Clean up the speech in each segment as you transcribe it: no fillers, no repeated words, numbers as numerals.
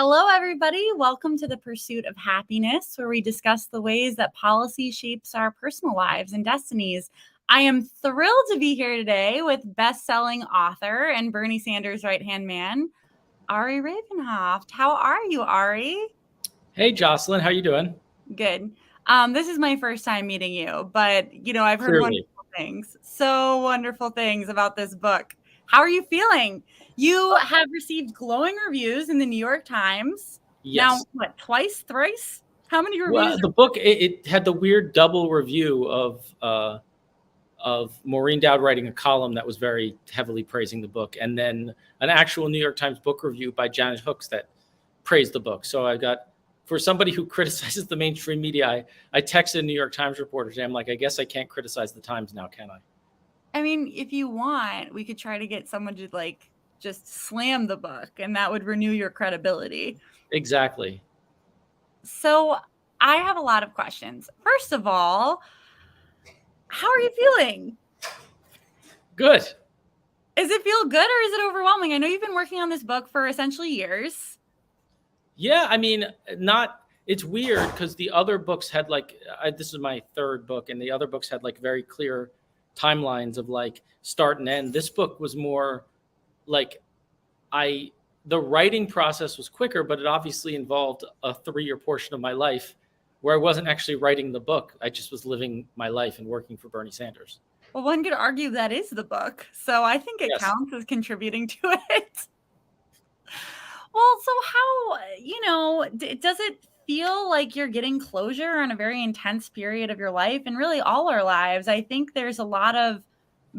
Hello, everybody. Welcome to the Pursuit of Happiness, where we discuss the ways that policy shapes our personal lives and destinies. I am thrilled to be here today with best-selling author and Bernie Sanders' right-hand man, Ari Rabin-Havt. How are you, Ari? Hey, Jocelyn. How you doing? Good. This is my first time meeting you, but, I've heard wonderful things about this book. How are you feeling? You have received glowing reviews in the New York Times. Yes. Now, what, twice, thrice? How many reviews? Well, the book, it had the weird double review of Maureen Dowd writing a column that was very heavily praising the book, and then an actual New York Times book review by Janet Hooks that praised the book. So I got, for somebody who criticizes the mainstream media, I texted a New York Times reporter today. I'm like, I guess I can't criticize the Times now, can I? I mean, if you want, we could try to get someone to just slam the book, and that would renew your credibility. Exactly. So I have a lot of questions. First of all, how are you feeling? Good. Does it feel good or is it overwhelming? I know you've been working on this book for essentially years. Yeah, I mean, it's weird because the other books had this is my third book, and the other books had very clear timelines of start and end. This book was more the writing process was quicker, but it obviously involved a 3-year portion of my life where I wasn't actually writing the book. I just was living my life and working for Bernie Sanders. Well, one could argue that is the book. So I think it counts as contributing to it. Well, so how, does it feel like you're getting closure on a very intense period of your life and really all our lives? I think there's a lot of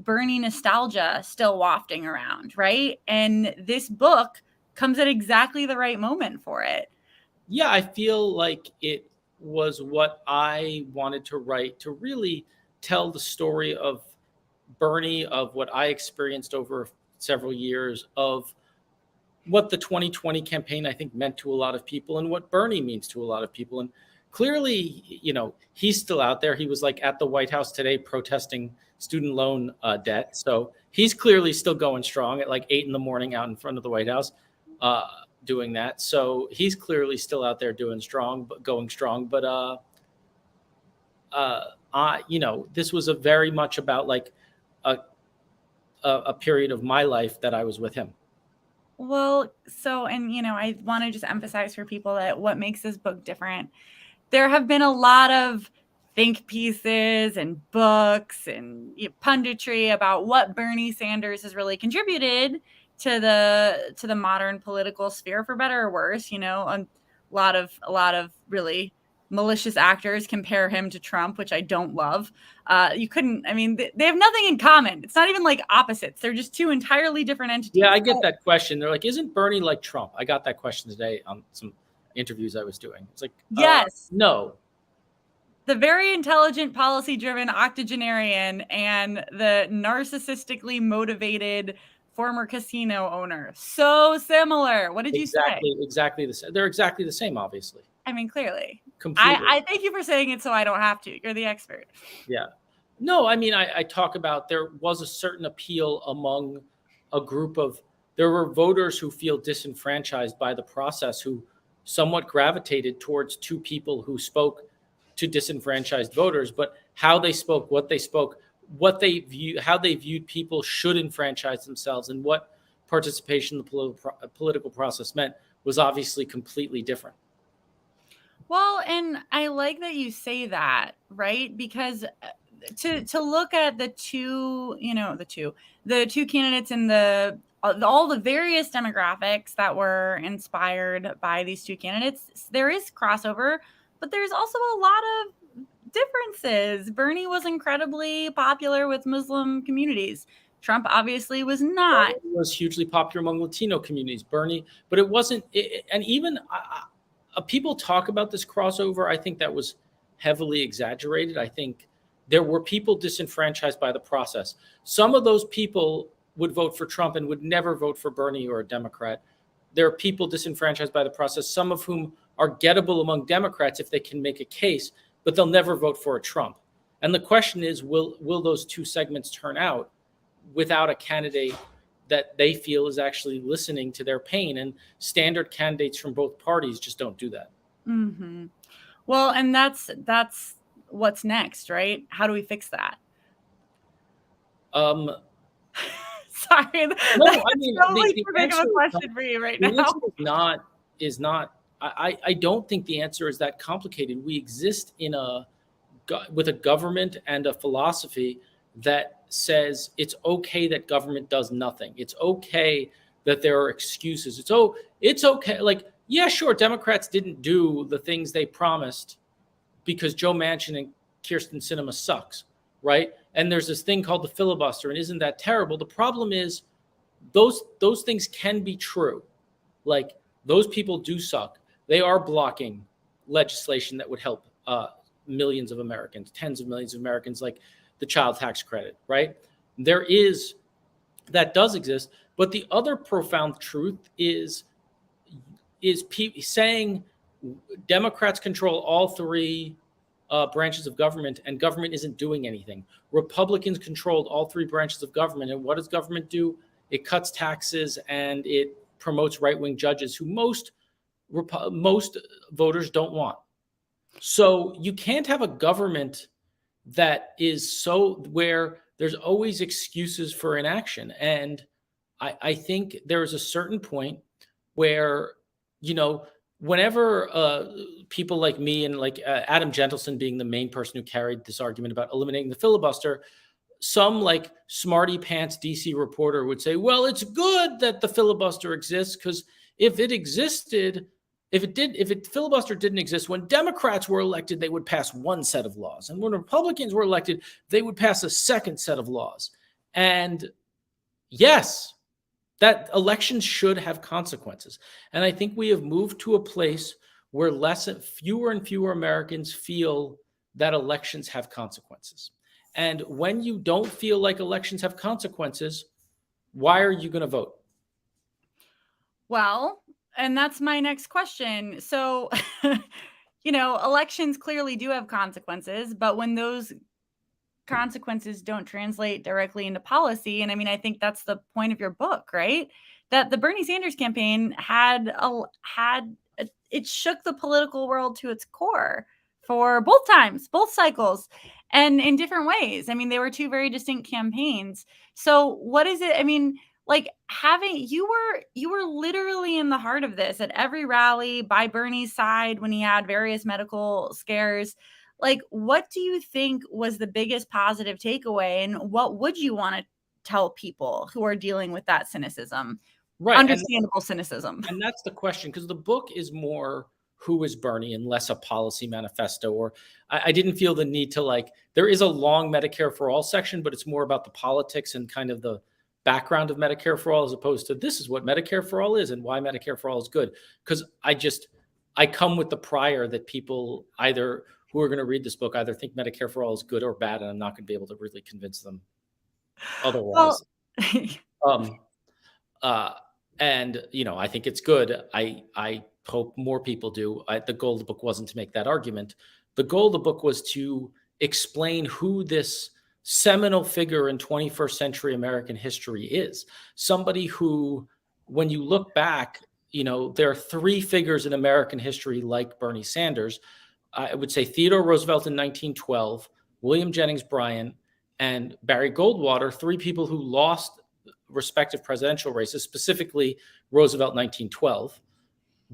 Bernie nostalgia still wafting around, right? And this book comes at exactly the right moment for it. Yeah, I feel like it was what I wanted to write, to really tell the story of Bernie, of what I experienced over several years, of what the 2020 campaign I think meant to a lot of people and what Bernie means to a lot of people. And clearly, he's still out there. He was at the White House today protesting student loan debt. So he's clearly still going strong at 8 a.m. out in front of the White House doing that. So he's clearly still out there going strong. But this was very much about a period of my life that I was with him. Well, I want to just emphasize for people that what makes this book different. There have been a lot of think pieces and books and punditry about what Bernie Sanders has really contributed to the modern political sphere, for better or worse. A lot of really malicious actors compare him to Trump, which I don't love. They have nothing in common. It's not even opposites. They're just two entirely different entities. Yeah, I get that question. They're isn't Bernie like Trump? I got that question today on some interviews I was doing. It's yes. No. The very intelligent, policy-driven octogenarian and the narcissistically motivated former casino owner. So similar. What did you say? Exactly the same. They're exactly the same, obviously. I mean, clearly. Completely. I thank you for saying it so I don't have to. You're the expert. Yeah. No, I mean, I talk about there was a certain appeal among a group of, there were voters who feel disenfranchised by the process, who somewhat gravitated towards two people who spoke to disenfranchised voters, but how they spoke, what they spoke, how they viewed people should enfranchise themselves, and what participation in the political process meant was obviously completely different. Well, and I like that you say that, right? Because to look at the two candidates in all the various demographics that were inspired by these two candidates, there is crossover, but there's also a lot of differences. Bernie was incredibly popular with Muslim communities. Trump obviously was not. Bernie was hugely popular among Latino communities. But it wasn't. And even people talk about this crossover. I think that was heavily exaggerated. I think there were people disenfranchised by the process. Some of those people would vote for Trump and would never vote for Bernie or a Democrat. There are people disenfranchised by the process, some of whom are gettable among Democrats if they can make a case, but they'll never vote for a Trump. And the question is, will those two segments turn out without a candidate that they feel is actually listening to their pain. And standard candidates from both parties just don't do that. Mm-hmm. Well, and that's what's next, right? How do we fix that? Um, Sorry, no, that's I mean, totally the too big of a answer, question for you right the now. answer is not, I don't think the answer is that complicated. We exist in with a government and a philosophy that says it's okay that government does nothing. It's okay that there are excuses. It's okay. Like, yeah, sure, Democrats didn't do the things they promised because Joe Manchin and Kirsten Sinema sucks, right? And there's this thing called the filibuster, and isn't that terrible? The problem is those things can be true. Like, those people do suck. They are blocking legislation that would help millions of Americans, tens of millions of Americans, like the child tax credit, right? That does exist. But the other profound truth is saying Democrats control all three branches of government, and government isn't doing anything. Republicans controlled all three branches of government, and what does government do? It cuts taxes and it promotes right-wing judges who most voters don't want. So you can't have a government that is so where there's always excuses for inaction. And I think there is a certain point where, whenever people like me and like Adam Gentleson being the main person who carried this argument about eliminating the filibuster, some like smarty pants DC reporter would say, well, it's good that the filibuster exists, because if filibuster didn't exist, when Democrats were elected, they would pass one set of laws. And when Republicans were elected, they would pass a second set of laws. And yes, that elections should have consequences. And I think we have moved to a place where fewer and fewer Americans feel that elections have consequences. And when you don't feel like elections have consequences, why are you going to vote? Well, and that's my next question. So, elections clearly do have consequences, but when those consequences don't translate directly into policy, and I mean, I think that's the point of your book, right? That the Bernie Sanders campaign it shook the political world to its core for both times, both cycles, and in different ways. I mean, they were two very distinct campaigns. So what is it? I mean, like, you were literally in the heart of this at every rally by Bernie's side when he had various medical scares. Like, what do you think was the biggest positive takeaway, and what would you want to tell people who are dealing with that cynicism? Right. Understandable cynicism. And that's the question, because the book is more who is Bernie and less a policy manifesto. Or I didn't feel the need to, there is a long Medicare for All section, but it's more about the politics and kind of the background of Medicare for All, as opposed to this is what Medicare for All is and why Medicare for All is good. Because I come with the prior that people who are going to read this book either think Medicare for All is good or bad, and I'm not going to be able to really convince them otherwise. And I think it's good. I hope more people do. The goal of the book wasn't to make that argument. The goal of the book was to explain who this seminal figure in 21st century American history is. Somebody who, when you look back, there are three figures in American history like Bernie Sanders. I would say Theodore Roosevelt in 1912, William Jennings Bryan, and Barry Goldwater, three people who lost respective presidential races, specifically Roosevelt 1912.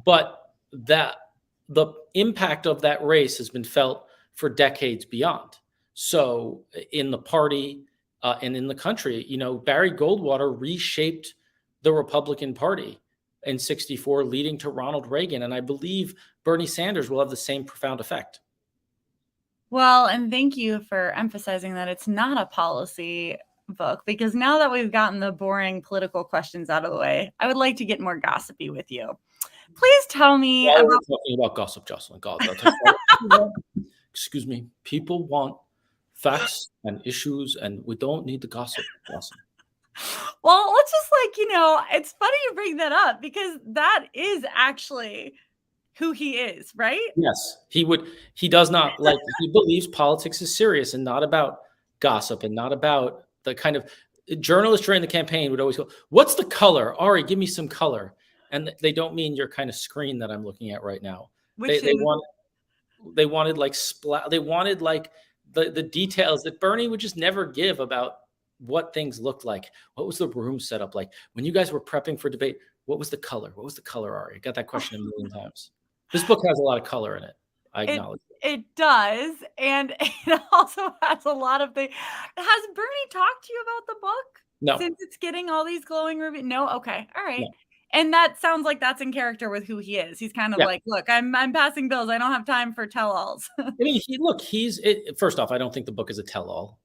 But the impact of that race has been felt for decades beyond. So in the party and in the country, Barry Goldwater reshaped the Republican Party in '64, leading to Ronald Reagan. And I believe Bernie Sanders will have the same profound effect. Well, and thank you for emphasizing that it's not a policy book, because now that we've gotten the boring political questions out of the way, I would like to get more gossipy with you. Please tell me about talking about gossip, Jocelyn. Excuse me. People want facts and issues, and we don't need the gossip, Jocelyn. Well, let's just it's funny you bring that up, because that is actually who he is, right? Yes, he does not he believes politics is serious and not about gossip and not about the kind of, journalists during the campaign would always go, "What's the color? Ari, give me some color." And they don't mean your kind of screen that I'm looking at right now. They Which they is want they wanted like they wanted like the details that Bernie would just never give about what things looked like. What was the room set up like? When you guys were prepping for debate, what was the color? What was the color, Ari? I got that question a million times. This book has a lot of color in it. I it acknowledge. it does, and it also has a lot of Has Bernie talked to you about the book No, since it's getting all these glowing reviews? No? Okay, all right. no. And that sounds like that's in character with who he is. He's kind of Yeah. like, "Look, I'm passing bills. I don't have time for tell-alls." I mean, he's it, first off, I don't think the book is a tell-all.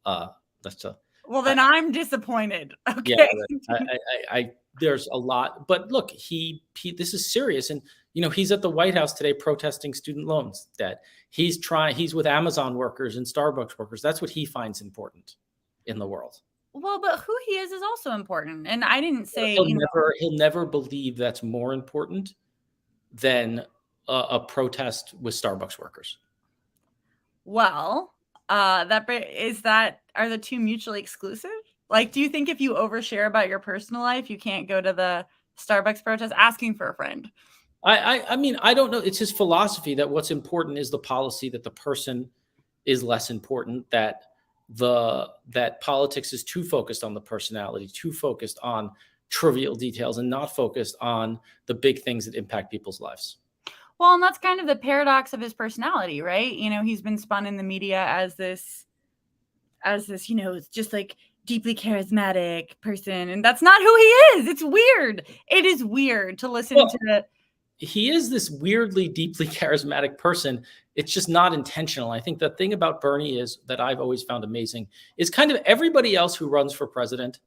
That's a Well, I, then I'm disappointed. yeah, Okay. there's a lot, but look, he this is serious, and he's at the White House today protesting student loans debt. He's with Amazon workers and Starbucks workers. That's what he finds important in the world. Well, but who he is also important, and I didn't say, He'll never believe that's more important than a protest with Starbucks workers. well, are the two mutually exclusive? Like, do you think if you overshare about your personal life, you can't go to the Starbucks protest asking for a friend? I mean, I don't know. It's his philosophy that what's important is the policy, that the person is less important, that politics is too focused on the personality, too focused on trivial details, and not focused on the big things that impact people's lives. Well, and that's kind of the paradox of his personality, right? He's been spun in the media as this, just like deeply charismatic person, and that's not who he is. It's weird. It is weird to listen to. He is this weirdly, deeply charismatic person. It's just not intentional. I think the thing about Bernie is that I've always found amazing is kind of everybody else who runs for president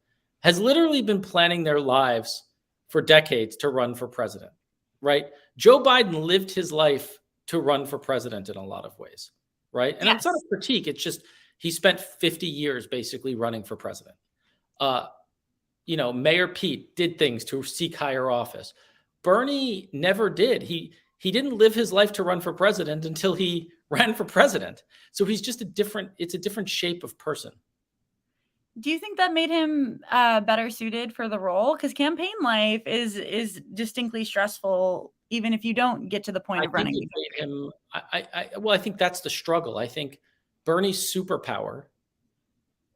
has literally been planning their lives for decades to run for president, right? Joe Biden lived his life to run for president in a lot of ways, right? And It's not a critique. It's just he spent 50 years basically running for president. Mayor Pete did things to seek higher office. Bernie never did. He didn't live his life to run for president until he ran for president. So he's just it's a different shape of person. Do you think that made him better suited for the role? Because campaign life is distinctly stressful, even if you don't get to the point of running. I think that's the struggle. I think Bernie's superpower,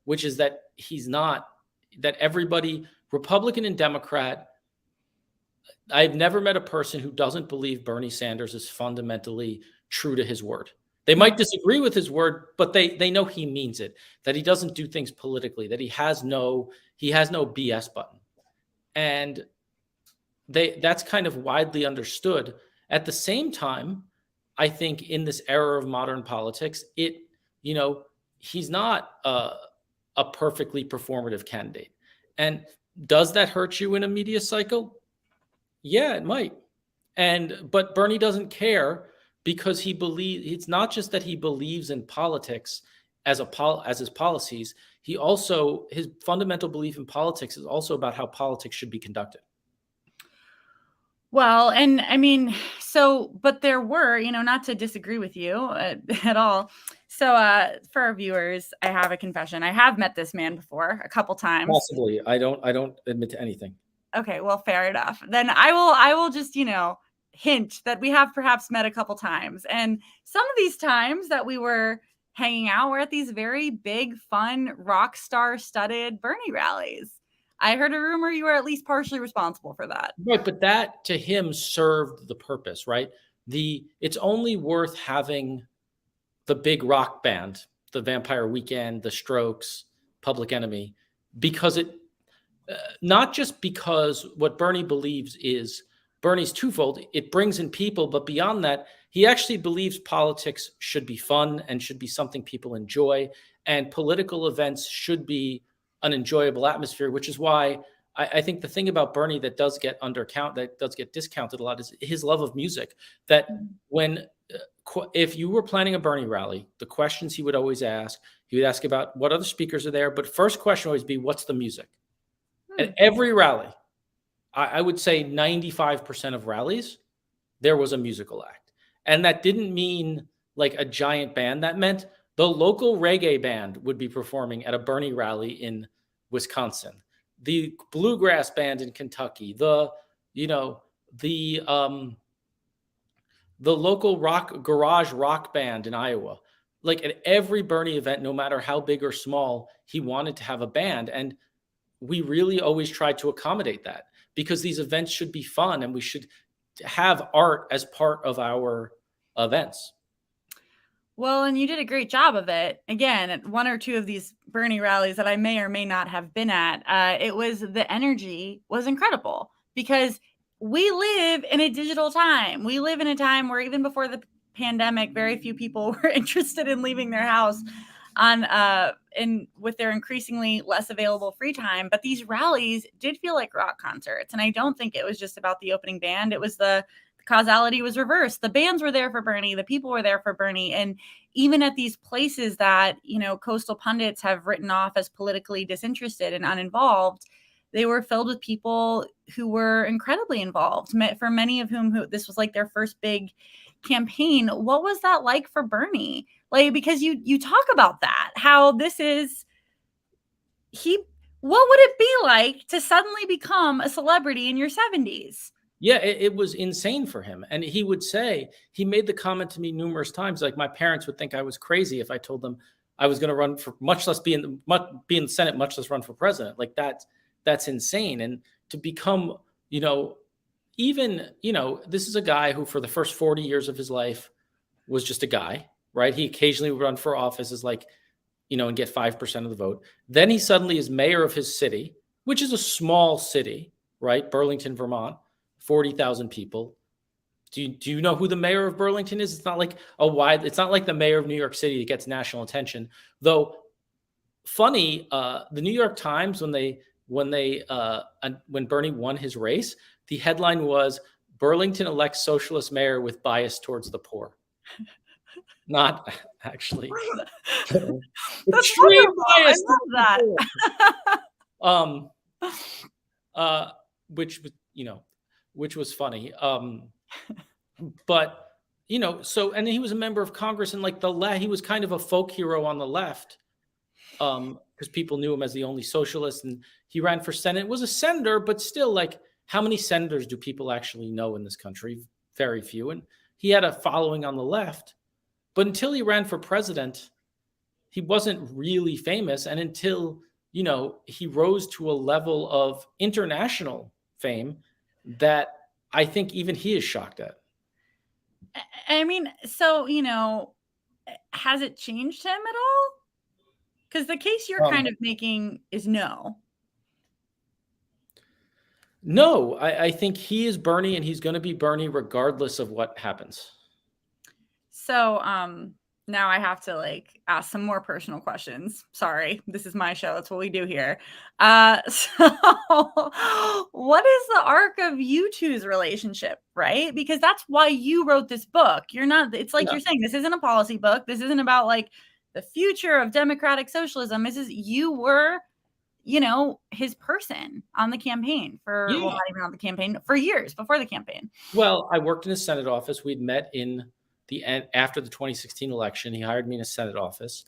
which is that that everybody, Republican and Democrat, I've never met a person who doesn't believe Bernie Sanders is fundamentally true to his word. They might disagree with his word, but they know he means it, that he doesn't do things politically, that he has no BS button. And that's kind of widely understood. At the same time, I think in this era of modern politics, he's not a perfectly performative candidate. And does that hurt you in a media cycle? Yeah, it might. But Bernie doesn't care because it's not just that he believes in politics as his policies. His fundamental belief in politics is also about how politics should be conducted. Well, and I mean, but there were, not to disagree with you at all. So for our viewers, I have a confession. I have met this man before a couple times. Possibly. I don't admit to anything. Okay, well, fair enough. Then I will just, hint that we have perhaps met a couple times. And some of these times that we were hanging out were at these very big, fun, rock star studded Bernie rallies. I heard a rumor you were at least partially responsible for that. Right, but that to him served the purpose, right? It's only worth having the big rock band, the Vampire Weekend, the Strokes, Public Enemy, because not just because what Bernie believes is Bernie's twofold. It brings in people, but beyond that, he actually believes politics should be fun and should be something people enjoy, and political events should be an enjoyable atmosphere, which is why I think the thing about Bernie that does get discounted a lot is his love of music. That if you were planning a Bernie rally, the questions he would always ask, he would ask about what other speakers are there, but first question would always be, what's the music? At every rally, I would say 95% of rallies, there was a musical act. And that didn't mean like a giant band. That meant the local reggae band would be performing at a Bernie rally in Wisconsin, the bluegrass band in Kentucky, the you know the local garage rock band in Iowa. Like at every Bernie event, no matter how big or small, he wanted to have a band, and we really always tried to accommodate that because these events should be fun and we should have art as part of our events. Well, and you did a great job of it. Again, at one or two of these Bernie rallies that I may or may not have been at, the energy was incredible because we live in a digital time. We live in a time where even before the pandemic, very few people were interested in leaving their house with their increasingly less available free time. But these rallies did feel like rock concerts. And I don't think it was just about the opening band. It was the causality was reversed. The bands were there for Bernie. The people were there for Bernie. And even at these places that, coastal pundits have written off as politically disinterested and uninvolved, they were filled with people who were incredibly involved, for many of whom this was like their first big campaign. What was that like for Bernie? Like, because you talk about that, how this is, what would it be like to suddenly become a celebrity in your 70s? Yeah, it was insane for him. And he would say, he made the comment to me numerous times, like my parents would think I was crazy if I told them I was going to run for, much less be in the Senate, much less run for president. Like that's insane. And to become, even, this is a guy who for the first 40 years of his life was just a guy, right? He occasionally would run for office as and get 5% of the vote. Then he suddenly is mayor of his city, which is a small city, right? Burlington, Vermont. 40,000 people. Do you know who the mayor of Burlington is? It's not like it's not like the mayor of New York City that gets national attention. Though funny, the New York Times, when Bernie won his race, the headline was Burlington elects socialist mayor with bias towards the poor. Not actually. That's wonderful. I love that. Which was funny. But, and he was a member of Congress, and he was kind of a folk hero on the left because people knew him as the only socialist, and he ran for Senate, was a senator, but still, how many senators do people actually know in this country? Very few. And he had a following on the left, but until he ran for president, he wasn't really famous. And until, he rose to a level of international fame that I think even he is shocked at. I mean, so, has it changed him at all? Because the case you're kind of making is no. No, I think he is Bernie and he's going to be Bernie regardless of what happens. So, now I have to ask some more personal questions. Sorry, this is my show. That's what we do here. So what is the arc of you two's relationship, right? Because that's why you wrote this book. It's like you're saying, this isn't a policy book. This isn't about the future of democratic socialism. You were, his person on the campaign well, not even on the campaign, for years before the campaign. Well, I worked in his Senate office. We'd met in after the 2016 election. He hired me in a Senate office.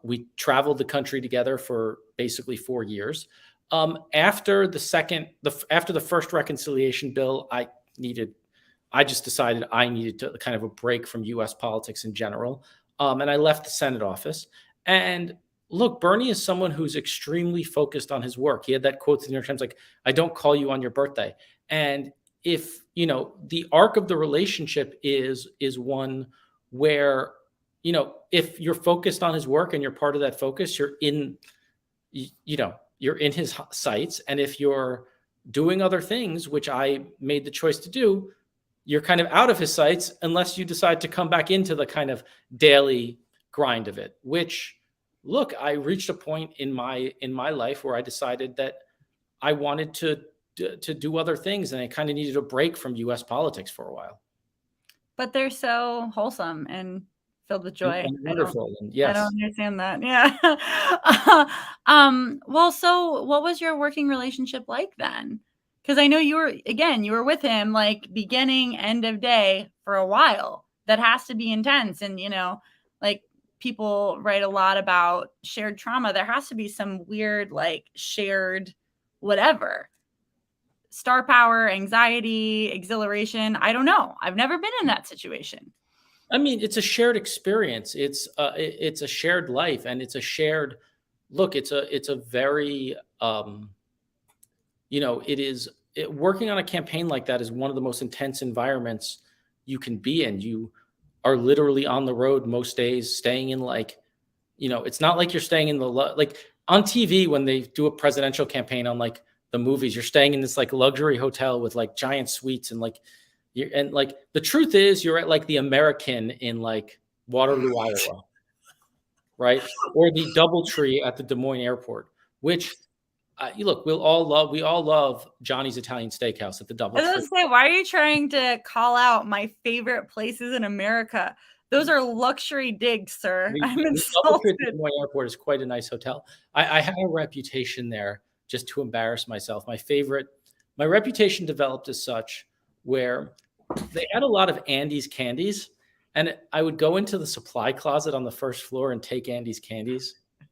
We traveled the country together for basically 4 years. After the first reconciliation bill, I just decided I needed to kind of a break from U.S. politics in general. And I left the Senate office. And look, Bernie is someone who's extremely focused on his work. He had that quote in the New York Times, I don't call you on your birthday. And if, the arc of the relationship is one where, if you're focused on his work and you're part of that focus, you're in his sights. And if you're doing other things, which I made the choice to do, you're kind of out of his sights unless you decide to come back into the kind of daily grind of it, which, look, I reached a point in my life where I decided that I wanted to do other things, and I kind of needed a break from U.S. politics for a while. But they're so wholesome and filled with joy. And wonderful. Yes. I don't understand that. Yeah. Well, so what was your working relationship like then? Because I know you were with him beginning, end of day for a while. That has to be intense. And, people write a lot about shared trauma. There has to be some weird, like, shared whatever. Star power, anxiety, exhilaration. I don't know. I've never been in that situation. I mean, it's a shared experience. It's a shared life, and it's a shared look. It's a very working on a campaign like that is one of the most intense environments you can be in. You are literally on the road most days, staying in like, it's not like you're staying in like on TV when they do a presidential campaign on like the movies, you're staying in this like luxury hotel with like giant suites and like the truth is you're at like the American in like Waterloo, Iowa, right? Or the DoubleTree at the Des Moines airport, which look, we all love Johnny's Italian Steakhouse at the I was DoubleTree. gonna say, why are you trying to call out my favorite places in America? Those are luxury digs, sir. I'm The DoubleTree at the Des insulted. Moines airport is quite a nice hotel. I had a reputation there just to embarrass myself. My reputation developed as such where they had a lot of Andy's candies, and I would go into the supply closet on the first floor and take Andy's candies Is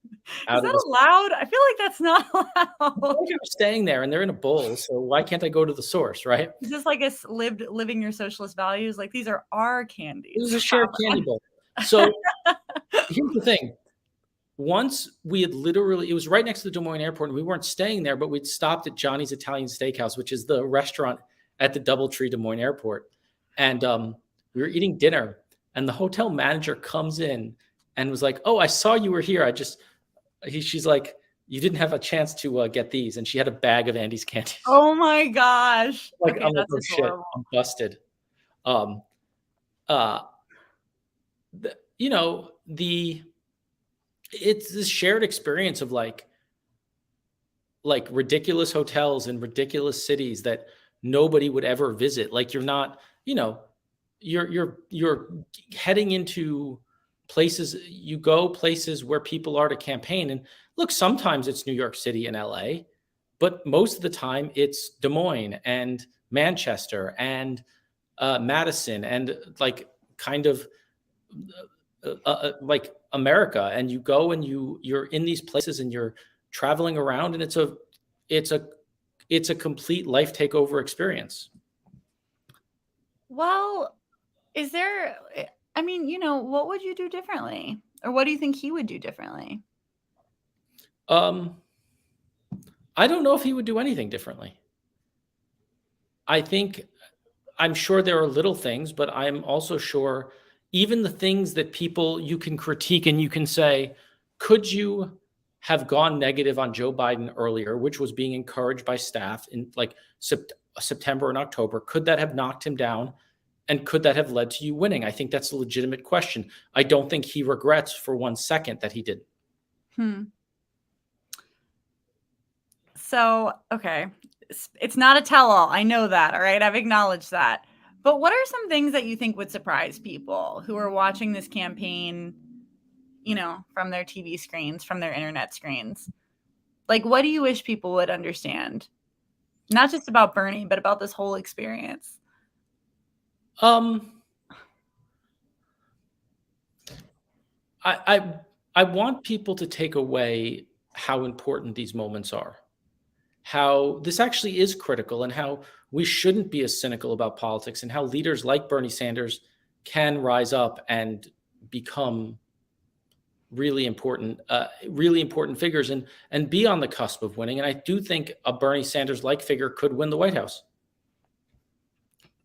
out of that the. allowed? I feel like that's not allowed. You're staying there, and they're in a bowl, so why can't I go to the source, right? Is this like living your socialist values? Like, these are our candies. This is a shared candy bowl. So here's the thing. Once we had literally, it was right next to the Des Moines airport, and we weren't staying there, but we'd stopped at Johnny's Italian Steakhouse, which is the restaurant at the DoubleTree Des Moines airport. And we were eating dinner, and the hotel manager comes in and was like, "Oh, I saw you were here. She's like, you didn't have a chance to get these." And she had a bag of Andy's candies. Oh my gosh. Like, Okay, I'm like, that's "Oh shit, adorable. I'm busted." Um, uh, the, you know, the it's this shared experience of like ridiculous hotels in ridiculous cities that nobody would ever visit. Like you're not, you're heading into places where people are to campaign. And look, sometimes it's New York City and LA, but most of the time it's Des Moines and Manchester and Madison and like kind of like America. And you go and you're in these places and you're traveling around, and it's a it's a complete life takeover experience. Well, is there, I mean, what would you do differently? Or what do you think he would do differently? Um, I don't know if he would do anything differently. I'm sure there are little things, but I'm also sure even the things that people you can critique and you can say, could you have gone negative on Joe Biden earlier, which was being encouraged by staff in like September and October? Could that have knocked him down? And could that have led to you winning? I think that's a legitimate question. I don't think he regrets for 1 second that he didn't. So, okay, it's not a tell-all. I know that, all right? I've acknowledged that. But what are some things that you think would surprise people who are watching this campaign, from their TV screens, from their internet screens? Like, what do you wish people would understand? Not just about Bernie, but about this whole experience. I want people to take away how important these moments are, how this actually is critical, and how we shouldn't be as cynical about politics, and how leaders like Bernie Sanders can rise up and become really important figures and be on the cusp of winning. And I do think a Bernie Sanders like figure could win the White House.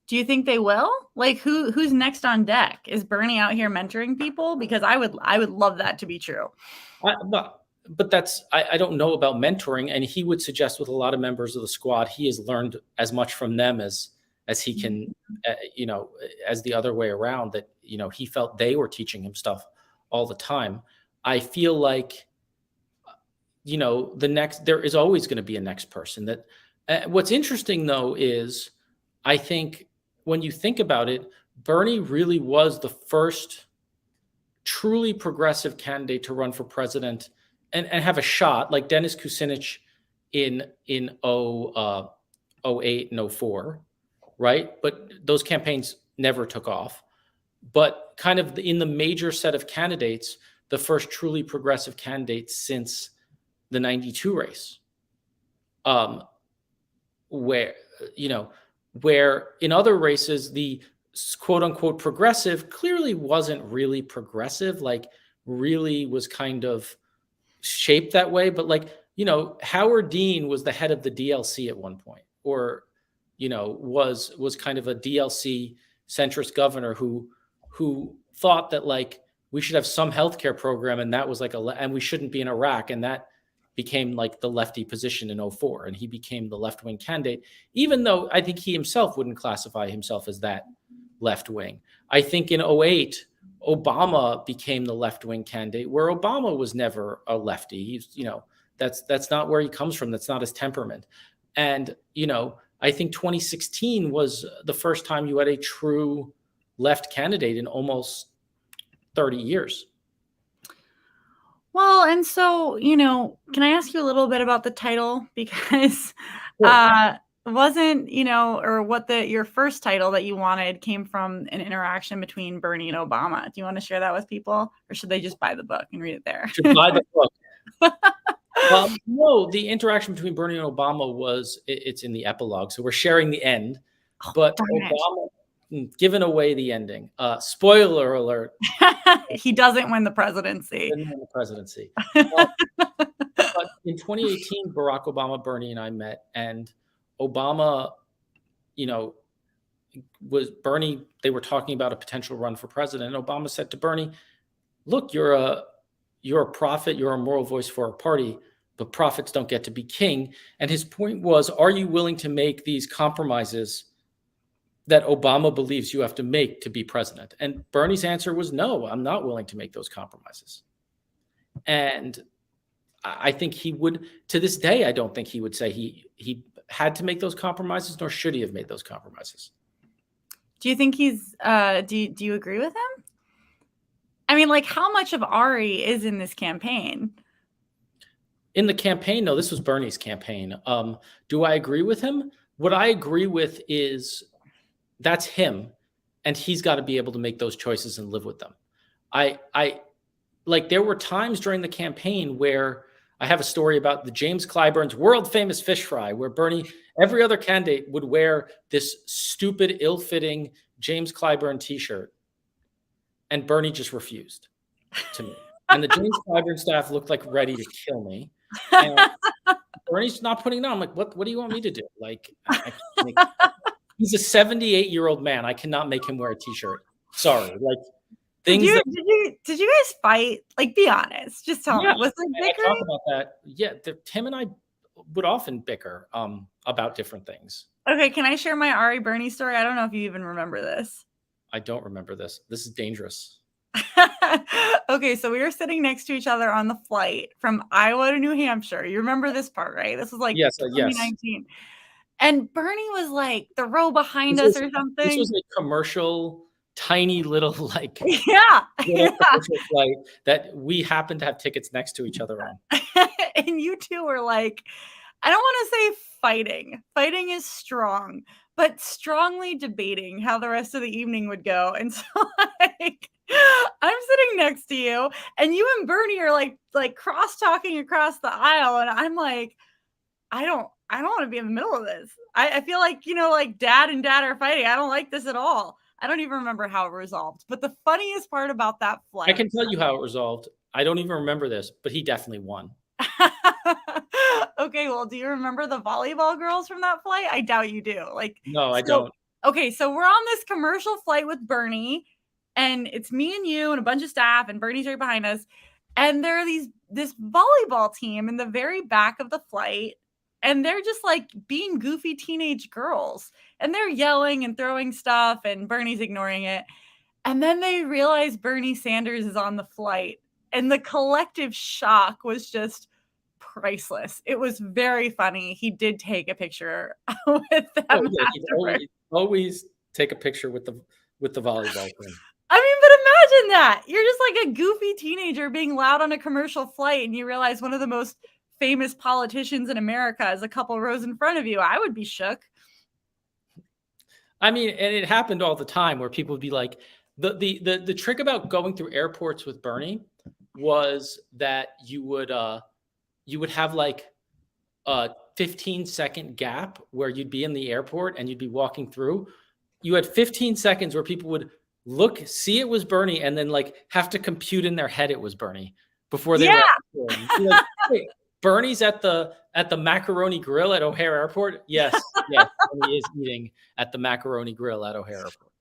Do you think they will? Like, who's next on deck? Is Bernie out here mentoring people? Because I would love that to be true. But that's I don't know about mentoring, and he would suggest with a lot of members of the squad, he has learned as much from them as he can, as the other way around, that he felt they were teaching him stuff all the time. I feel like there is always going to be a next person. That what's interesting though is I think when you think about it, Bernie really was the first truly progressive candidate to run for president and have a shot, like Dennis Kucinich in 08 and 04, right? But those campaigns never took off. but kind of in the major set of candidates, the first truly progressive candidate since the 92 race. Where, where in other races, the quote unquote progressive clearly wasn't really progressive, like really was kind of shaped that way. But like, Howard Dean was the head of the DLC at one point, or, was kind of a DLC centrist governor who thought that like we should have some healthcare program, and that was like and we shouldn't be in Iraq, and that became like the lefty position in 2004, and he became the left-wing candidate, even though I think he himself wouldn't classify himself as that left-wing. I think in 2008, Obama became the left-wing candidate, where Obama was never a lefty. He's, that's not where he comes from. That's not his temperament. And, I think 2016 was the first time you had a true left candidate in almost 30 years. Well, and so, can I ask you a little bit about the title? Because wasn't, or what your first title that you wanted came from an interaction between Bernie and Obama. Do you want to share that with people, or should they just buy the book and read it there? Should buy the book. No, the interaction between Bernie and Obama it's in the epilogue. So we're sharing the end, but Obama giving away the ending. Spoiler alert. He doesn't win the presidency. But in 2018, Barack Obama, Bernie, and I met, and Obama, was Bernie, they were talking about a potential run for president. And Obama said to Bernie, look, you're a prophet, you're a moral voice for our party, but prophets don't get to be king. And his point was, are you willing to make these compromises that Obama believes you have to make to be president? And Bernie's answer was, no, I'm not willing to make those compromises. And I think he would, to this day, I don't think he would say he had to make those compromises, nor should he have made those compromises. Do you think he's, do you agree with him? I mean, like, how much of Ari is in this campaign? In the campaign, no, this was Bernie's campaign. Do I agree with him? What I agree with is that's him, and he's got to be able to make those choices and live with them. I like, there were times during the campaign where I have a story about the James Clyburn's world famous fish fry, where Bernie, every other candidate would wear this stupid, ill-fitting James Clyburn t-shirt, and Bernie just refused to me. And the James Clyburn staff looked like ready to kill me. And Bernie's not putting it on. I'm like, what do you want me to do? Like, he's a 78-year-old man. I cannot make him wear a t-shirt. Sorry. Like, things. Did you guys fight? Like, be honest. Just tell me. Was it bickering? I talk about that. Yeah, Tim and I would often bicker about different things. Okay, can I share my Ari Bernie story? I don't know if you even remember this. I don't remember this. This is dangerous. Okay, so we were sitting next to each other on the flight from Iowa to New Hampshire. You remember this part, right? This was like 2019. Yes. And Bernie was like the row behind us or something. This was a commercial, tiny little like commercial flight that we happened to have tickets next to each other on. And you two were like, I don't want to say fighting. Fighting is strong, but strongly debating how the rest of the evening would go. And so like, I'm sitting next to you, and you and Bernie are like cross talking across the aisle, and I'm like, I don't want to be in the middle of this. I feel like, like dad and dad are fighting. I don't like this at all. I don't even remember how it resolved. But the funniest part about that flight, I can tell you how it resolved. I don't even remember this, but he definitely won. Okay, well, do you remember the volleyball girls from that flight? I doubt you do. No, I don't. Okay, so we're on this commercial flight with Bernie, and it's me and you and a bunch of staff, and Bernie's right behind us. And there are this volleyball team in the very back of the flight, and they're just like being goofy teenage girls, and they're yelling and throwing stuff, and Bernie's ignoring it. And then they realize Bernie Sanders is on the flight, and the collective shock was just priceless. It was very funny. He did take a picture with them. Always take a picture with the volleyball team. I mean, but imagine that. You're just like a goofy teenager being loud on a commercial flight, and you realize one of the most famous politicians in America is a couple rows in front of you. I would be shook. I mean, and it happened all the time where people would be like, The trick about going through airports with Bernie was that you would have like a 15-second gap where you'd be in the airport and you'd be walking through. You had 15 seconds where people would look, see it was Bernie, and then like have to compute in their head it was Bernie before they were like, wait, Bernie's at the Macaroni Grill at O'Hare Airport. Yes, and he is eating at the Macaroni Grill at O'Hare Airport.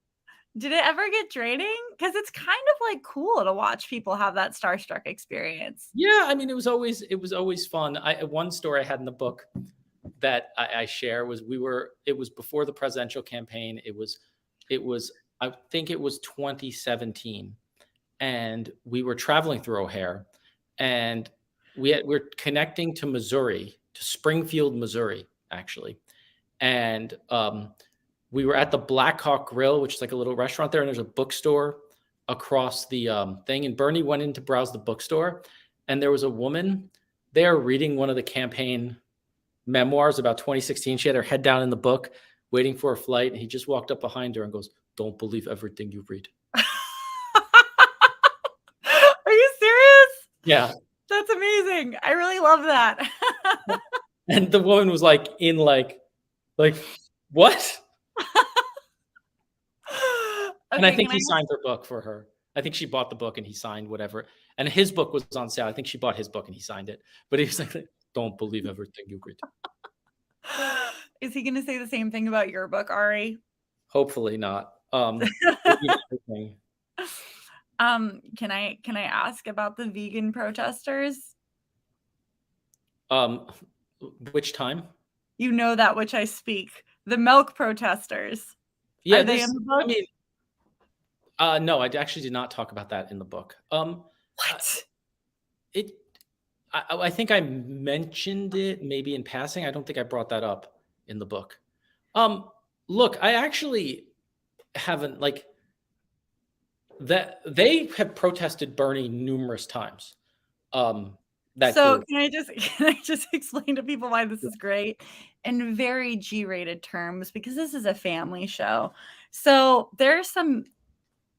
Did it ever get draining? Because it's kind of like cool to watch people have that starstruck experience. Yeah, I mean, it was always fun. One story I had in the book that I share was it was before the presidential campaign. It was I think it was 2017, and we were traveling through O'Hare, and we're connecting to Missouri, to Springfield, Missouri, actually, and we were at the Black Hawk Grill, which is like a little restaurant there, and there's a bookstore across the thing. And Bernie went in to browse the bookstore, and there was a woman there reading one of the campaign memoirs about 2016. She had her head down in the book, waiting for a flight, and he just walked up behind her and goes, "Don't believe everything you read." Are you serious? Yeah. That's amazing. I really love that. And the woman was like, what? And I think he signed her book for her. I think she bought the book and he signed whatever. And his book was on sale. I think she bought his book and he signed it. But he was like, "Don't believe everything you read." Is he going to say the same thing about your book, Ari? Hopefully not. Can I ask about the vegan protesters? Which time? You know that which I speak. The milk protesters. Yeah, are they in the book? I mean, no, I actually did not talk about that in the book. What? I think I mentioned it maybe in passing. I don't think I brought that up in the book. Look, I actually haven't that they have protested Bernie numerous times. So can I just explain to people why this is great in very G-rated terms, because this is a family show. So there's some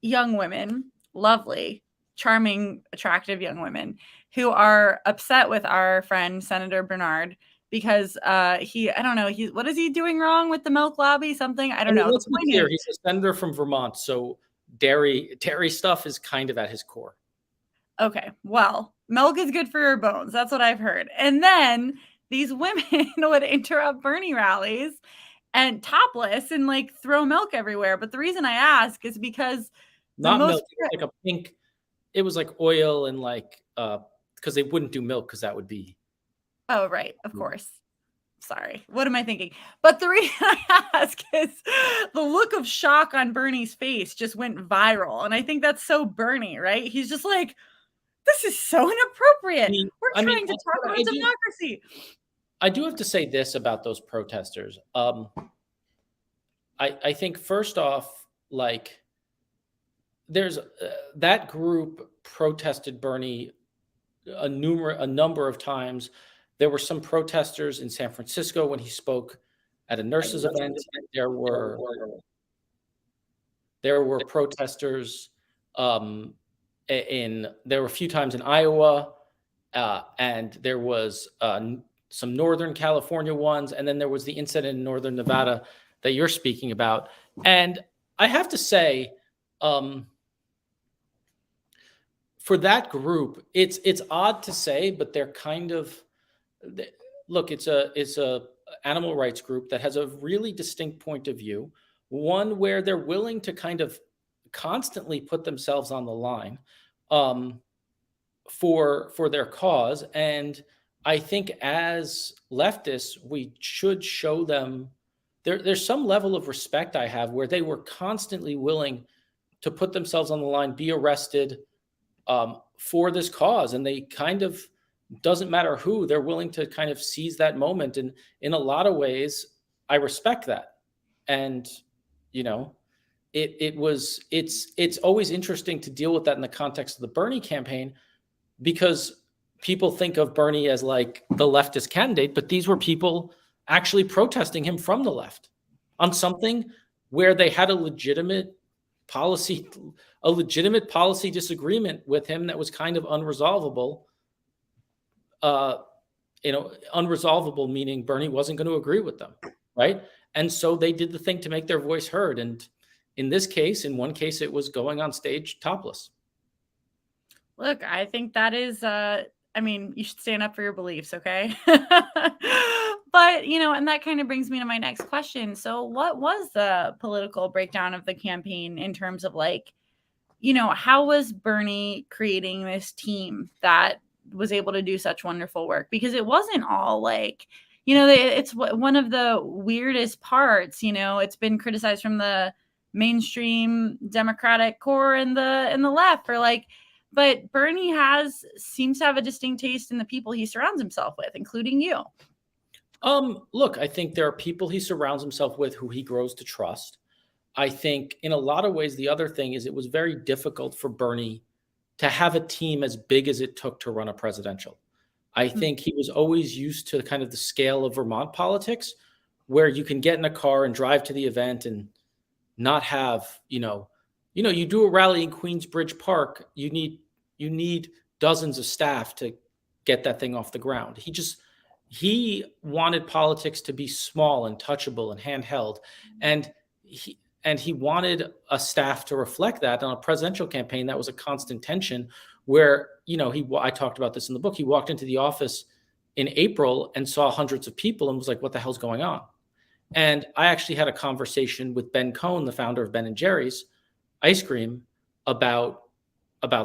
young women, lovely, charming, attractive young women who are upset with our friend Senator Bernard because what is he doing wrong with the milk lobby? Something, I don't know. Let's be clear, he's a senator from Vermont, so dairy stuff is kind of at his core. Okay, well, milk is good for your bones. That's what I've heard. And then these women would interrupt Bernie rallies and topless and like throw milk everywhere. But the reason I ask is because not milk, like a pink. It was like oil and like because they wouldn't do milk because that would be. Oh, right. Of course. Sorry. What am I thinking? But the reason I ask is the look of shock on Bernie's face just went viral. And I think that's so Bernie, right? He's just like, this is so inappropriate. We're trying to talk about democracy. I do have to say this about those protesters. I think first off, like there's that group protested Bernie a number of times. There were some protesters in San Francisco when he spoke at a nurses event. There were protesters there were a few times in Iowa, and there was some Northern California ones, and then there was the incident in Northern Nevada that you're speaking about. And I have to say, for that group, it's odd to say, but they're kind of look. It's a animal rights group that has a really distinct point of view, one where they're willing to kind of constantly put themselves on the line for their cause. And I think as leftists, we should show them there's some level of respect I have where they were constantly willing to put themselves on the line, be arrested for this cause. And they kind of, doesn't matter who, they're willing to kind of seize that moment. And in a lot of ways, I respect that. And, you know, it's always interesting to deal with that in the context of the Bernie campaign, because people think of Bernie as like the leftist candidate, but these were people actually protesting him from the left on something where they had a legitimate a legitimate policy disagreement with him that was kind of unresolvable. Unresolvable meaning Bernie wasn't going to agree with them, right? And so they did the thing to make their voice heard. And in one case, it was going on stage topless. Look, I think that is, you should stand up for your beliefs, okay? But, and that kind of brings me to my next question. So what was the political breakdown of the campaign in terms of how was Bernie creating this team that was able to do such wonderful work? Because it wasn't all it's one of the weirdest parts, it's been criticized from the mainstream Democratic core and the left for but Bernie seems to have a distinct taste in the people he surrounds himself with, including you. Look, I think there are people he surrounds himself with who he grows to trust. I think in a lot of ways, the other thing is it was very difficult for Bernie to have a team as big as it took to run a presidential. I think he was always used to kind of the scale of Vermont politics, where you can get in a car and drive to the event and not have, you do a rally in Queensbridge Park, you need dozens of staff to get that thing off the ground. He wanted politics to be small and touchable and handheld. And he wanted a staff to reflect that. On a presidential campaign, that was a constant tension where, I talked about this in the book. He walked into the office in April and saw hundreds of people and was like, what the hell's going on? And I actually had a conversation with Ben Cohn, the founder of Ben & Jerry's ice cream, about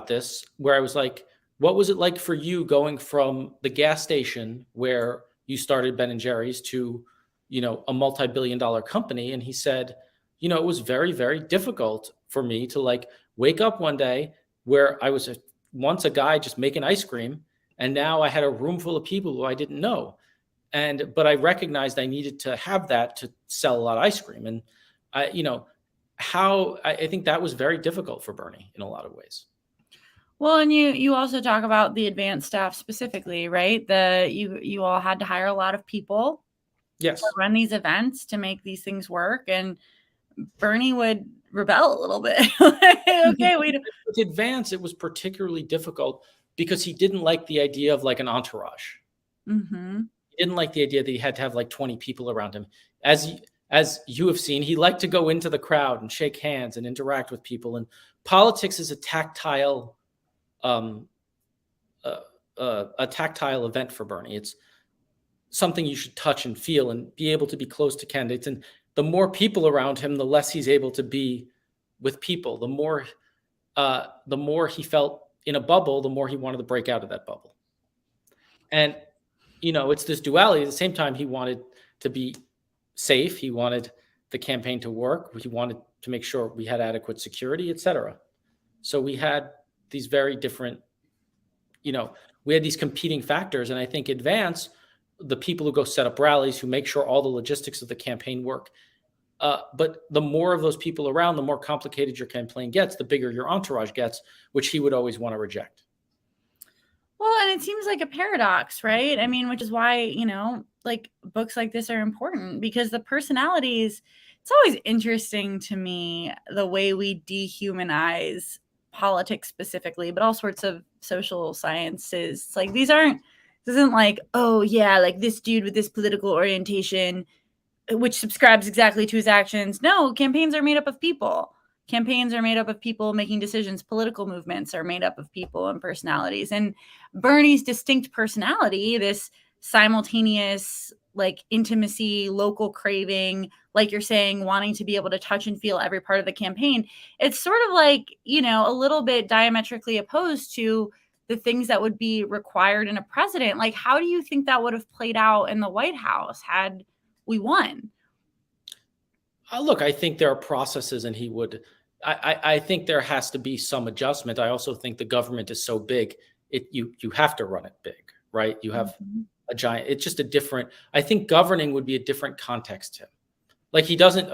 this, where I was like, what was it like for you going from the gas station where you started Ben & Jerry's to, a multi-billion-dollar company? And he said, it was very, very difficult for me to wake up one day where I was once a guy just making ice cream, and now I had a room full of people who I didn't know. But I recognized I needed to have that to sell a lot of ice cream. And I think that was very difficult for Bernie in a lot of ways. Well, and you also talk about the advanced staff specifically, right? You all had to hire a lot of people, yes, to run these events, to make these things work, and Bernie would rebel a little bit. Okay, with advance, it was particularly difficult because he didn't like the idea of an entourage. Mm-hmm. He didn't like the idea that he had to have 20 people around him. As you have seen, he liked to go into the crowd and shake hands and interact with people. And politics is a tactile event for Bernie. It's something you should touch and feel and be able to be close to candidates. And the more people around him, the less he's able to be with people. The more he felt in a bubble, the more he wanted to break out of that bubble. And, it's this duality. At the same time, he wanted to be safe. He wanted the campaign to work. He wanted to make sure we had adequate security, et cetera. So we had these very different, we had these competing factors. And I think advance, the people who go set up rallies, who make sure all the logistics of the campaign work. But the more of those people around, the more complicated your campaign gets, the bigger your entourage gets, which he would always want to reject. Well, and it seems like a paradox, right? I mean, which is why, books like this are important, because the personalities, it's always interesting to me the way we dehumanize politics specifically, but all sorts of social sciences. It's this isn't oh yeah, this dude with this political orientation, which subscribes exactly to his actions. No, campaigns are made up of people. Campaigns are made up of people making decisions. Political movements are made up of people and personalities. And Bernie's distinct personality, this simultaneous intimacy, local craving, like you're saying, wanting to be able to touch and feel every part of the campaign, it's sort of a little bit diametrically opposed to the things that would be required in a president. How do you think that would have played out in the White House had we won? Look, I think there are processes, and I think there has to be some adjustment. I also think the government is so big, you have to run it big, right? You have a giant, it's just a different, I think governing would be a different context to him. He doesn't,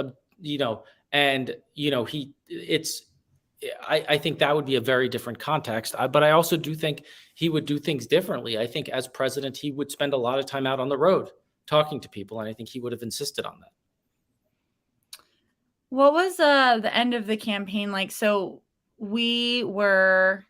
I think that would be a very different context. But I also do think he would do things differently. I think as president, he would spend a lot of time out on the road talking to people, and I think he would have insisted on that. What was the end of the campaign like? So we were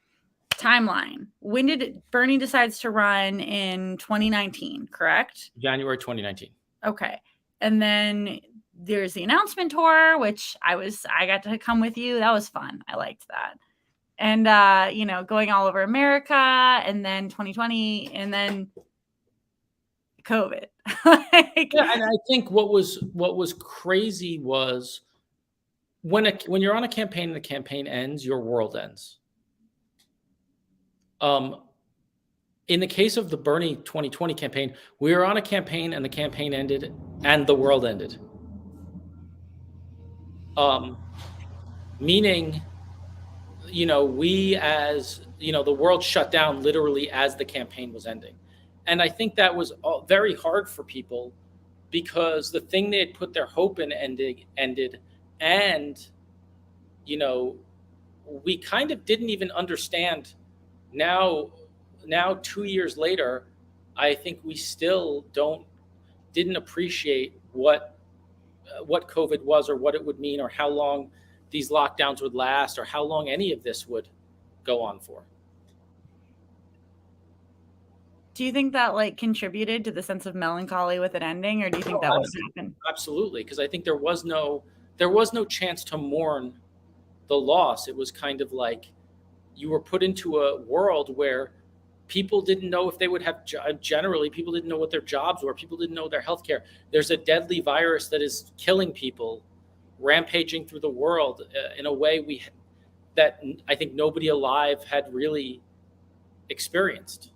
timeline. When did Bernie decides to run in 2019, correct? January 2019. Okay. And then there's the announcement tour, which I got to come with you. That was fun. I liked that. And going all over America, and then 2020, and then COVID. Yeah, and I think what was crazy was when you're on a campaign and the campaign ends, your world ends. In the case of the Bernie 2020 campaign, we were on a campaign and the campaign ended and the world ended. Meaning, we as, the world shut down literally as the campaign was ending. And I think that was very hard for people because the thing they had put their hope in ended. And, we kind of didn't even understand now 2 years later. I think we still didn't appreciate what COVID was or what it would mean or how long these lockdowns would last or how long any of this would go on for. Do you think that contributed to the sense of melancholy with it ending, or do you think that would happen? Absolutely, because I think there was no chance to mourn the loss. It was kind of like you were put into a world where people didn't know if they would have generally people didn't know what their jobs were, people didn't know their health care. There's a deadly virus that is killing people, rampaging through the world in a way that I think nobody alive had really experienced.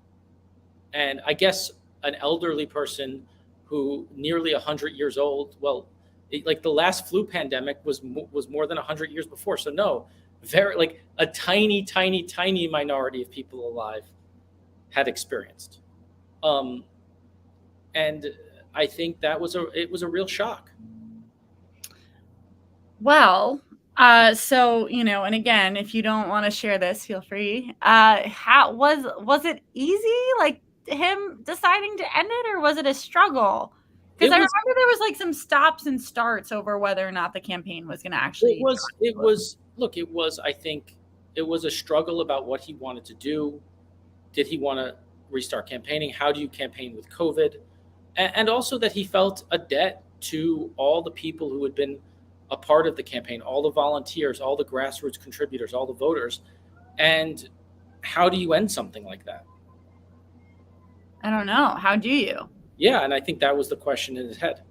And I guess an elderly person who nearly 100 years old, like the last flu pandemic was more than 100 years before. So no, very a tiny minority of people alive had experienced. And I think it was a real shock. Well, so and again, if you don't want to share this, feel free. How was it easy, like him deciding to end it, or was it a struggle? Because I remember there was some stops and starts over whether or not the campaign was going to actually. I think it was a struggle about what he wanted to do. Did he want to restart campaigning? How do you campaign with COVID? And also that he felt a debt to all the people who had been a part of the campaign, all the volunteers, all the grassroots contributors, all the voters. And how do you end something like that? I don't know. How do you? Yeah, and I think that was the question in his head.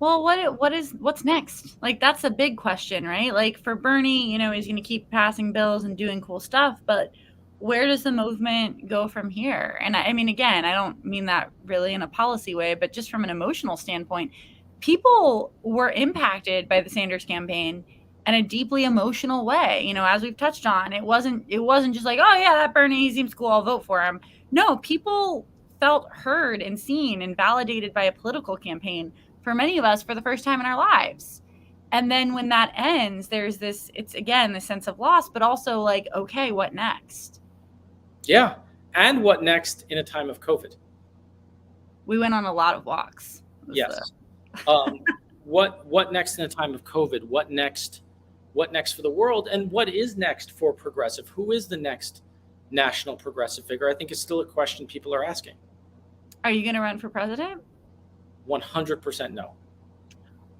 Well, what's next? That's a big question, right? For Bernie, he's going to keep passing bills and doing cool stuff, but where does the movement go from here? And I mean, again, I don't mean that really in a policy way, but just from an emotional standpoint, people were impacted by the Sanders campaign in a deeply emotional way. As we've touched on, it wasn't just like, oh yeah, that Bernie, he seems cool, I'll vote for him. No, people felt heard and seen and validated by a political campaign for many of us for the first time in our lives. And then when that ends, there's it's again, the sense of loss, but also okay, what next? Yeah. And what next in a time of COVID? We went on a lot of walks. Yes. What next in a time of COVID? What next for the world? And what is next for progressive? Who is the next national progressive figure? I think it's still a question people are asking. Are you going to run for president? 100% no.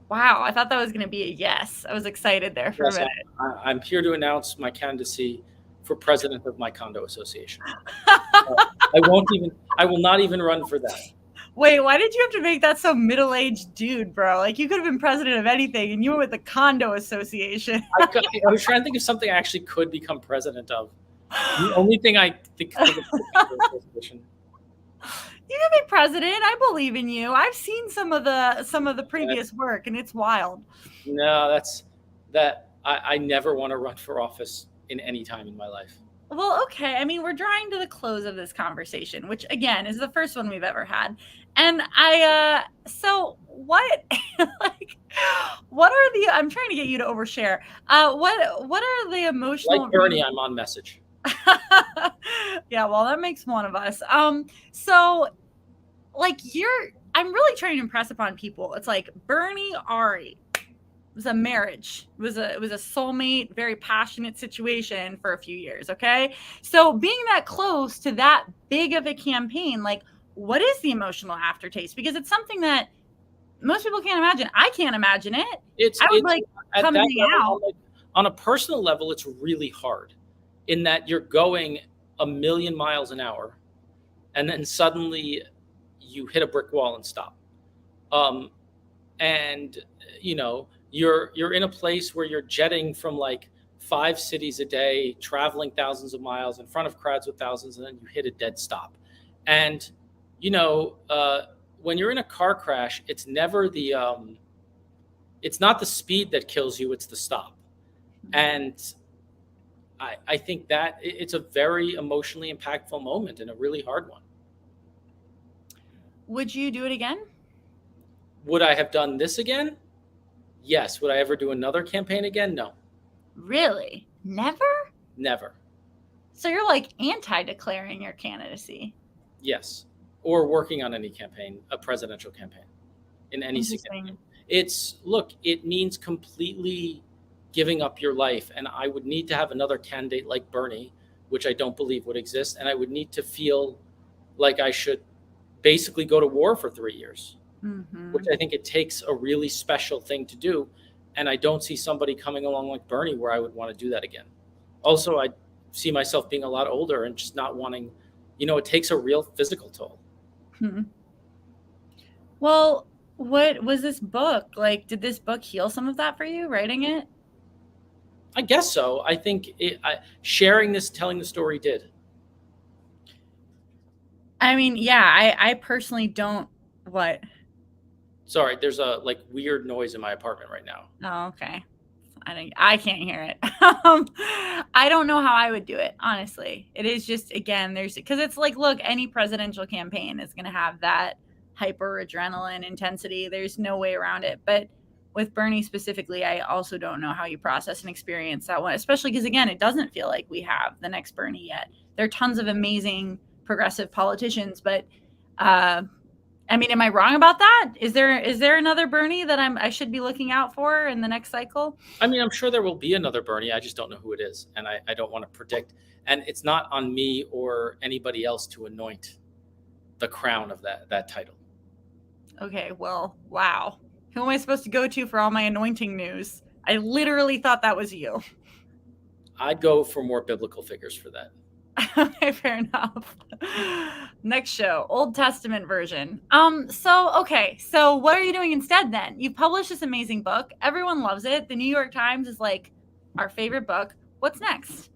Wow, I thought that was going to be a yes. I was excited there for a minute. I'm here to announce my candidacy for president of my condo association. I will not even run for that. Wait, why did you have to make that so middle-aged dude, bro? You could have been president of anything, and you were with the condo association. I was trying to think of something I actually could become president of. The only thing I think of is the association. You can be president. I believe in you. I've seen some of the previous work, and it's wild. No, I never want to run for office in any time in my life. Well, okay. I mean, we're drawing to the close of this conversation, which again is the first one we've ever had. And so what, what are the? I'm trying to get you to overshare. What are the emotional? Like Bernie, I'm on message. Yeah, well, that makes one of us. So I'm really trying to impress upon people. It's Bernie, Ari, was a marriage. It was a soulmate, very passionate situation for a few years. Okay. So being that close to that big of a campaign, like what is the emotional aftertaste? Because it's something that most people can't imagine. I can't imagine it. It's I would it's like at come and that hang level, out. on a personal level, it's really hard in that you're going a million miles an hour, and then suddenly you hit a brick wall and stop. Um, and you're in a place where you're jetting from like 5 cities a day, traveling thousands of miles in front of crowds with thousands, and then you hit a dead stop. And you know, when you're in a car crash, it's not the speed that kills you; it's the stop. And I think that it's a very emotionally impactful moment and a really hard one. Would you do it again? Would I have done this again? Yes. Would I ever do another campaign again? No, Really? Never? never. So you're like anti-declaring your candidacy. Yes. Or working on any campaign, a presidential campaign in any significant. Interesting. It means completely giving up your life. And I would need to have another candidate like Bernie, which I don't believe would exist. And I would need to feel like I should basically go to war for 3 years, which Mm-hmm. I think it takes a really special thing to do. And I don't see somebody coming along like Bernie where I would want to do that again. Also, I see myself being a lot older and just not wanting, it takes a real physical toll. Hmm. Well, what was this book? Like, did this book heal some of that for you, writing it? I guess so. I think sharing this, telling the story did. I mean, yeah, I personally don't. What? Sorry, there's a like weird noise in my apartment right now. Oh, okay. I can't hear it. I don't know how I would do it, honestly. It is just, again, because it's like, look, any presidential campaign is going to have that hyper adrenaline intensity. There's no way around it. But with Bernie specifically, I also don't know how you process and experience that one, especially because, again, it doesn't feel like we have the next Bernie yet. There are tons of amazing progressive politicians, but I mean, am I wrong about that? Is there another Bernie that I should be looking out for in the next cycle? I mean, I'm sure there will be another Bernie. I just don't know who it is. And I don't want to predict. And it's not on me or anybody else to anoint the crown of that title. Okay, well, wow. Who am I supposed to go to for all my anointing news? I literally thought that was you. I'd go for more biblical figures for that. Okay, fair enough. Next show, Old Testament version. So what are you doing instead then? You published this amazing book. Everyone loves it. The New York Times is like our favorite book. What's next?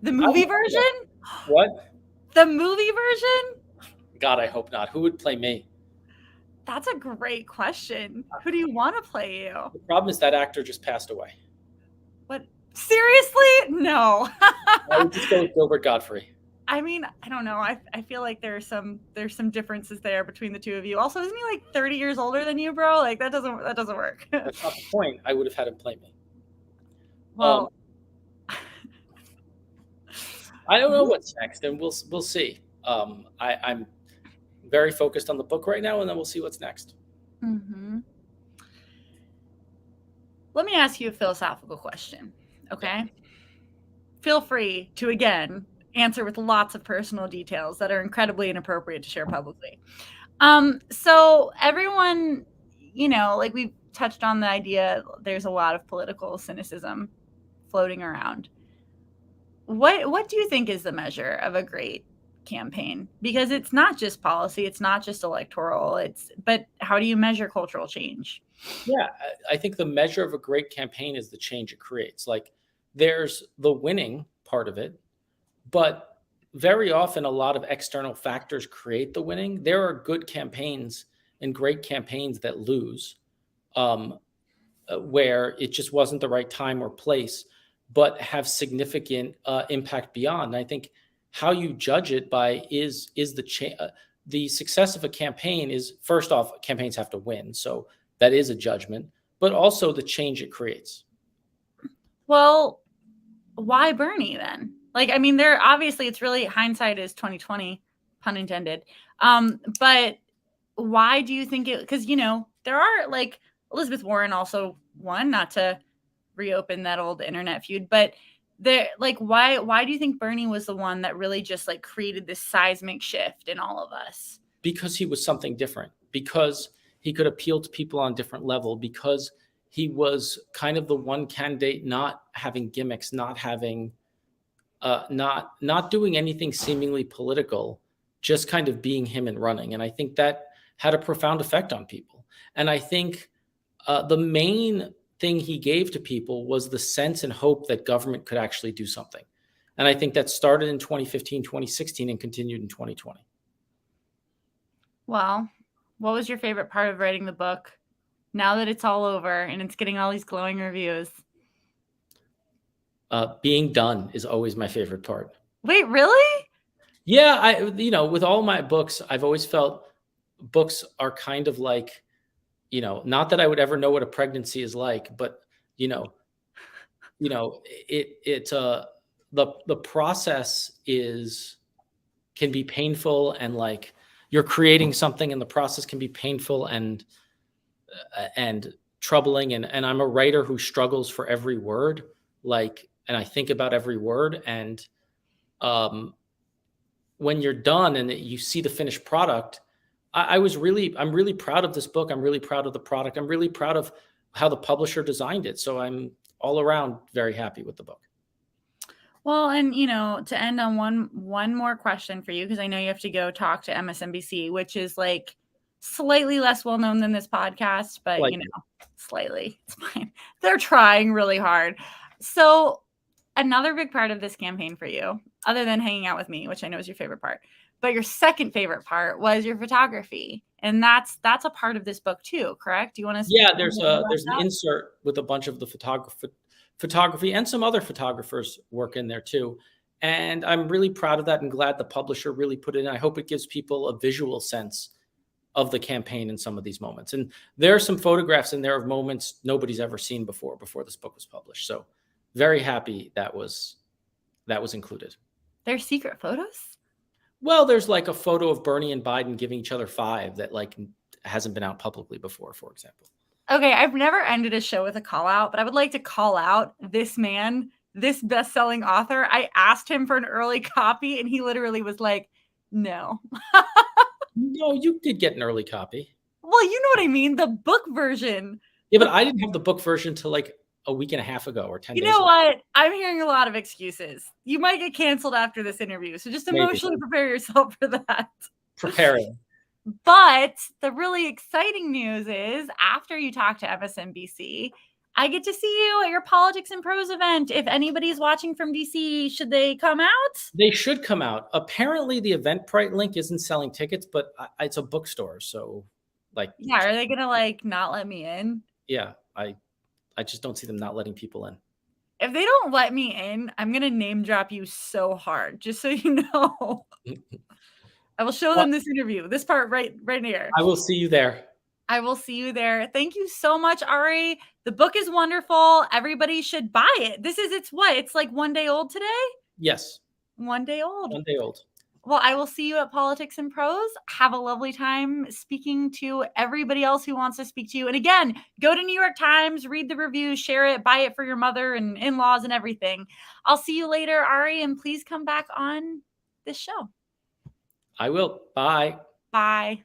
The movie version? What? The movie version? God, I hope not. Who would play me? That's a great question. Who do you want to play you? The problem is that actor just passed away. What? Seriously? No. I would just go with Gilbert Godfrey. I mean, I don't know. I feel like there's some differences there between the two of you. Also, isn't he like 30 years older than you, bro? Like that doesn't work. That's not the point. I would have had him play me. Well, I don't know what's next, and we'll see. I'm very focused on the book right now, and then we'll see what's next. mm-hmm. Let me ask you a philosophical question, okay? Feel free to, again, answer with lots of personal details that are incredibly inappropriate to share publicly. So everyone, like we've touched on the idea, there's a lot of political cynicism floating around. What do you think is the measure of a great campaign? Because it's not just policy, it's not just electoral, but how do you measure cultural change? Yeah, I think the measure of a great campaign is the change it creates. Like there's the winning part of it, but very often a lot of external factors create the winning. There are good campaigns and great campaigns that lose, where it just wasn't the right time or place, but have significant impact beyond. And I think how you judge it is the success of a campaign is, first off, campaigns have to win, so that is a judgment, but also the change it creates. Well, why Bernie then? Like, I mean, obviously it's really, hindsight is 2020, pun intended. But why do you think it? Because there are like Elizabeth Warren also won, not to reopen that old internet feud, but why do you think Bernie was the one that really just like created this seismic shift in all of us? Because he was something different, because he could appeal to people on a different level, because he was kind of the one candidate not having gimmicks, not having not doing anything seemingly political, just kind of being him and running. And I think that had a profound effect on people. And I think the main thing he gave to people was the sense and hope that government could actually do something. And I think that started in 2015, 2016, and continued in 2020. Well, what was your favorite part of writing the book now that it's all over and it's getting all these glowing reviews? Being done is always my favorite part. Wait, really? Yeah, with all my books, I've always felt books are kind of like, not that I would ever know what a pregnancy is like, but you know, the process can be painful, and like you're creating something and the process can be painful and troubling. And I'm a writer who struggles for every word, and I think about every word. And when you're done and you see the finished product, I'm really proud of this book. I'm really proud of the product. I'm really proud of how the publisher designed it. So I'm all around very happy with the book. Well, and to end on one more question for you, because I know you have to go talk to MSNBC, which is like slightly less well known than this podcast, but slightly, it's fine. They're trying really hard. So another big part of this campaign for you, other than hanging out with me, which I know is your favorite part, but your second favorite part was your photography. And that's a part of this book too, correct? Do you want to Yeah, there's an insert with a bunch of the photography and some other photographers' work in there too. And I'm really proud of that and glad the publisher really put it in. I hope it gives people a visual sense of the campaign in some of these moments. And there are some photographs in there of moments nobody's ever seen before this book was published. So very happy that was included. They're secret photos? Well, there's like a photo of Bernie and Biden giving each other 5 that like hasn't been out publicly before, for example. Okay, I've never ended a show with a call out, but I would like to call out this man, this best-selling author. I asked him for an early copy and he literally was like, no. No, you did get an early copy. Well, you know what I mean? The book version. Yeah, but I didn't have the book version till like a week and a half ago or 10 days ago. You know what? I'm hearing a lot of excuses. You might get canceled after this interview, so just emotionally prepare yourself for that. Preparing. But the really exciting news is after you talk to MSNBC, I get to see you at your Politics and Prose event. If anybody's watching from DC, should they come out? They should come out. Apparently, the Eventbrite link isn't selling tickets, but it's a bookstore. So, yeah, are they going to not let me in? Yeah, I just don't see them not letting people in. If they don't let me in, I'm going to name drop you so hard, just so you know. I will show them this interview, this part right here. I will see you there. I will see you there. Thank you so much, Ari. The book is wonderful. Everybody should buy it. It's like 1 day old today? Yes. 1 day old. 1 day old. Well, I will see you at Politics and Prose. Have a lovely time speaking to everybody else who wants to speak to you. And again, go to New York Times, read the reviews, share it, buy it for your mother and in-laws and everything. I'll see you later, Ari, and please come back on this show. I will. Bye. Bye.